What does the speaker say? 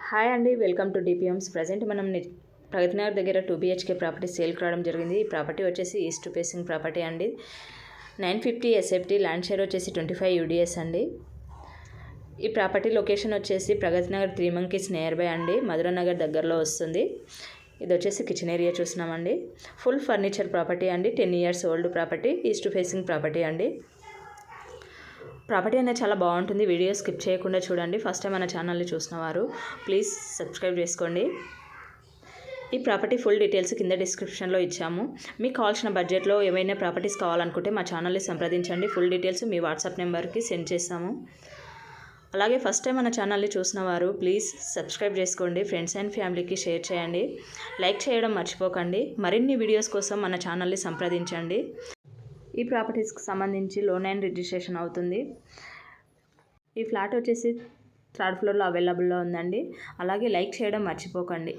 Hi అండి, welcome to డిపిఎమ్స్. Present మనం ప్రగతి నగర్ దగ్గర 2 BHK ప్రాపర్టీ సేల్కి రావడం జరిగింది. ఈ ప్రాపర్టీ వచ్చేసి ఈస్ట్ ఫేసింగ్ ప్రాపర్టీ అండి. 950 SFT, ల్యాండ్ షేర్ వచ్చేసి 25 UDS అండి. ఈ ప్రాపర్టీ లొకేషన్ వచ్చేసి Pragathi Nagar 3 Monkeys near by అండి, మధురా నగర్ దగ్గరలో వస్తుంది. ఇది వచ్చేసి కిచెన్ ఏరియా చూస్తున్నామండి. ఫుల్ ఫర్నిచర్ ప్రాపర్టీ అండి, 10 years old property, east facing property అండి. ప్రాపర్టీ అనేది చాలా బాగుంటుంది. వీడియో స్కిప్ చేయకుండా చూడండి. ఫస్ట్ టైం మన ఛానల్ని చూసినవారు ప్లీజ్ సబ్స్క్రైబ్ చేసుకోండి. ఈ ప్రాపర్టీ ఫుల్ డీటెయిల్స్ కింద డిస్క్రిప్షన్లో ఇచ్చాము. మీకు కావాల్సిన బడ్జెట్లో ఏమైనా ప్రాపర్టీస్ కావాలనుకుంటే మా ఛానల్ని సంప్రదించండి. ఫుల్ డీటెయిల్స్ మీ వాట్సాప్ నెంబర్కి సెండ్ చేస్తాము. అలాగే ఫస్ట్ టైం మన ఛానల్ని చూసినవారు ప్లీజ్ సబ్స్క్రైబ్ చేసుకోండి. ఫ్రెండ్స్ అండ్ ఫ్యామిలీకి షేర్ చేయండి. లైక్ చేయడం మర్చిపోకండి. మరిన్ని వీడియోస్ కోసం మన ఛానల్ని సంప్రదించండి. ఈ ప్రాపర్టీస్కి సంబంధించి లోన్ అండ్ రిజిస్ట్రేషన్ అవుతుంది. ఈ ఫ్లాట్ వచ్చేసి 3rd floorలో అవైలబుల్లో ఉందండి. అలాగే లైక్ చేయడం మర్చిపోకండి.